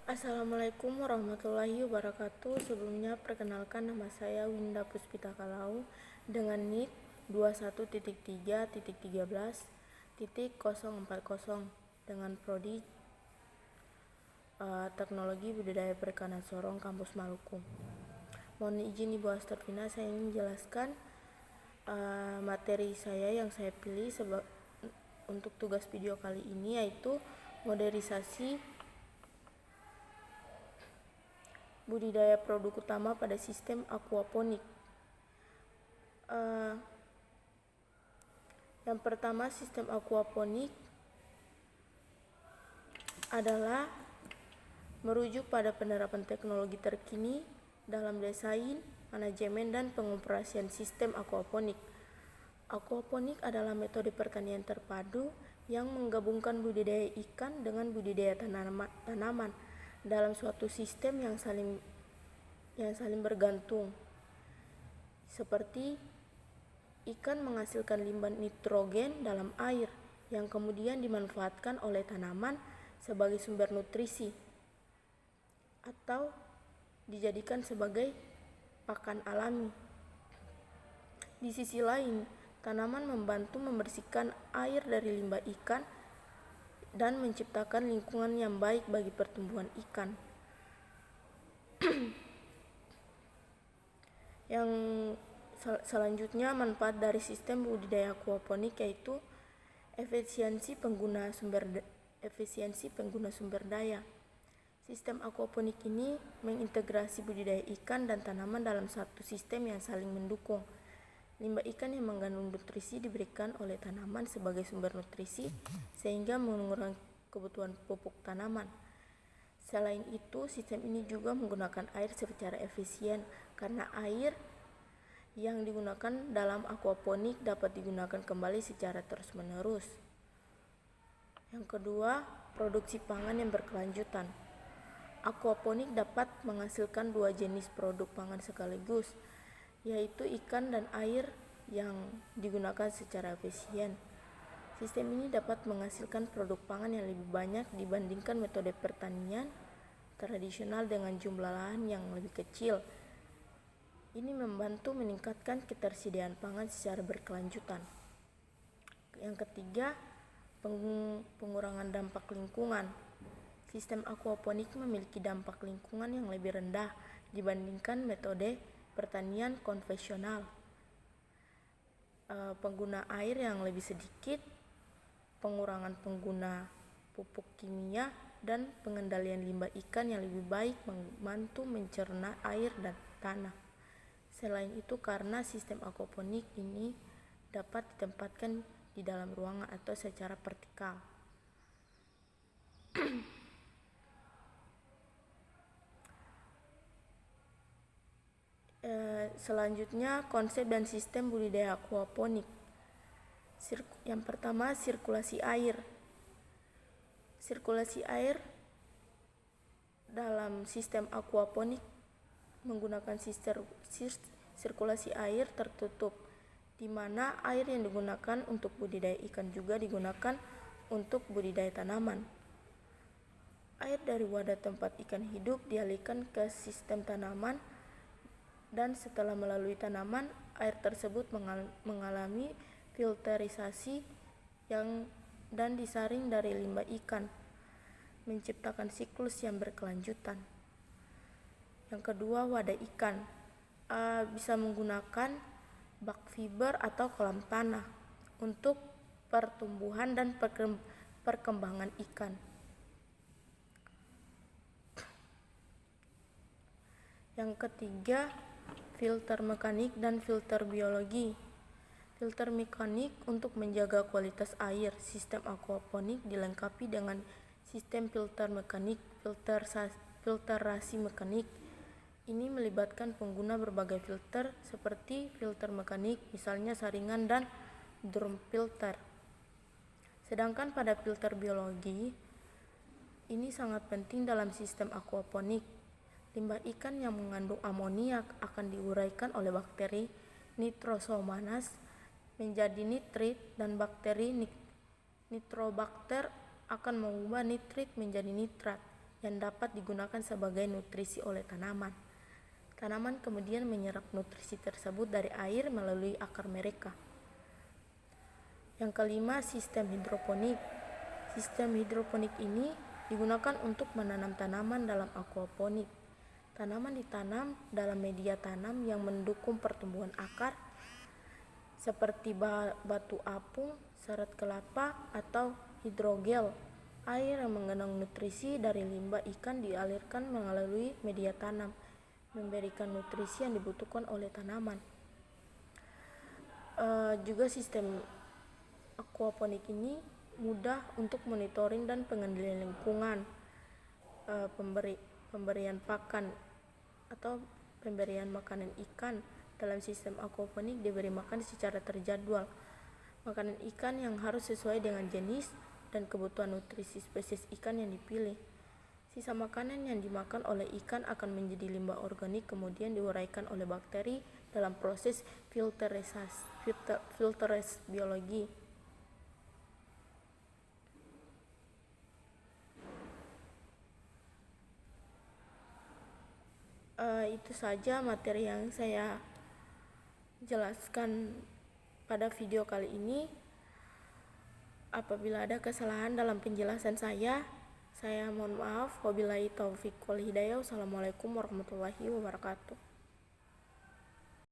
Assalamualaikum warahmatullahi wabarakatuh. Sebelumnya perkenalkan, nama saya Winda Puspita Kalau dengan NIK 21.3.13.040 dengan prodi Teknologi Budidaya Perikanan Sorong, Kampus Maluku. Mohon izin Ibu Astorvina, saya ingin menjelaskan materi saya yang saya pilih untuk tugas video kali ini, yaitu modernisasi budidaya produk utama pada sistem aquaponik. Yang pertama, sistem aquaponik adalah merujuk pada penerapan teknologi terkini dalam desain, manajemen, dan pengoperasian sistem aquaponik. Aquaponik adalah metode pertanian terpadu yang menggabungkan budidaya ikan dengan budidaya tanaman dalam suatu sistem yang saling bergantung. Seperti ikan menghasilkan limbah nitrogen dalam air yang kemudian dimanfaatkan oleh tanaman sebagai sumber nutrisi atau dijadikan sebagai pakan alami. Di sisi lain, tanaman membantu membersihkan air dari limbah ikan dan menciptakan lingkungan yang baik bagi pertumbuhan ikan. Yang selanjutnya, manfaat dari sistem budidaya aquaponik yaitu efisiensi pengguna sumber daya. Sistem aquaponik ini mengintegrasi budidaya ikan dan tanaman dalam satu sistem yang saling mendukung. Limbah ikan yang mengandung nutrisi diberikan oleh tanaman sebagai sumber nutrisi sehingga mengurangi kebutuhan pupuk tanaman. Selain itu, sistem ini juga menggunakan air secara efisien karena air yang digunakan dalam aquaponik dapat digunakan kembali secara terus-menerus. Yang kedua, produksi pangan yang berkelanjutan. Aquaponik dapat menghasilkan dua jenis produk pangan sekaligus, yaitu ikan dan air yang digunakan secara efisien. Sistem ini dapat menghasilkan produk pangan yang lebih banyak dibandingkan metode pertanian tradisional dengan jumlah lahan yang lebih kecil. Ini membantu meningkatkan ketersediaan pangan secara berkelanjutan. Yang ketiga, pengurangan dampak lingkungan. Sistem aquaponik memiliki dampak lingkungan yang lebih rendah dibandingkan metode pertanian konvensional. Pengguna air yang lebih sedikit, pengurangan pengguna pupuk kimia, dan pengendalian limbah ikan yang lebih baik membantu mencerna air dan tanah. Selain itu, karena sistem aquaponik ini dapat ditempatkan di dalam ruangan atau secara vertikal. Selanjutnya, konsep dan sistem budidaya aquaponik. Yang pertama, sirkulasi air. Sirkulasi air dalam sistem aquaponik menggunakan sirkulasi air tertutup, di mana air yang digunakan untuk budidaya ikan juga digunakan untuk budidaya tanaman. Air dari wadah tempat ikan hidup dialirkan ke sistem tanaman, dan setelah melalui tanaman, air tersebut mengalami filterisasi dan disaring dari limbah ikan, menciptakan siklus yang berkelanjutan. Yang kedua, wadah ikan. Bisa menggunakan bak fiber atau kolam tanah untuk pertumbuhan dan perkembangan ikan. Yang ketiga, filter mekanik dan filter biologi. Filter mekanik untuk menjaga kualitas air. Sistem aquaponik dilengkapi dengan sistem filter mekanik, filterasi mekanik. Ini melibatkan pengguna berbagai filter seperti filter mekanik, misalnya saringan dan drum filter. Sedangkan pada filter biologi, ini sangat penting dalam sistem aquaponik. Limbah ikan yang mengandung amoniak akan diuraikan oleh bakteri Nitrosomonas menjadi nitrit, dan bakteri Nitrobacter akan mengubah nitrit menjadi nitrat yang dapat digunakan sebagai nutrisi oleh tanaman. Tanaman kemudian menyerap nutrisi tersebut dari air melalui akar mereka. Yang kelima, sistem hidroponik. Sistem hidroponik ini digunakan untuk menanam tanaman dalam aquaponik. Tanaman ditanam dalam media tanam yang mendukung pertumbuhan akar, seperti batu apung, serat kelapa, atau hidrogel. Air yang mengandung nutrisi dari limbah ikan dialirkan melalui media tanam, memberikan nutrisi yang dibutuhkan oleh tanaman. Juga sistem aquaponik ini mudah untuk monitoring dan pengendalian lingkungan. Pemberian pakan atau pemberian makanan ikan dalam sistem aquaponik diberi makan secara terjadwal. Makanan ikan yang harus sesuai dengan jenis dan kebutuhan nutrisi spesies ikan yang dipilih. Sisa makanan yang dimakan oleh ikan akan menjadi limbah organik, kemudian diuraikan oleh bakteri dalam proses filterasi biologi. Itu saja materi yang saya jelaskan pada video kali ini. Apabila ada kesalahan dalam penjelasan saya mohon maaf. Wabillahi taufiq wal hidayah. Wassalamualaikum warahmatullahi wabarakatuh.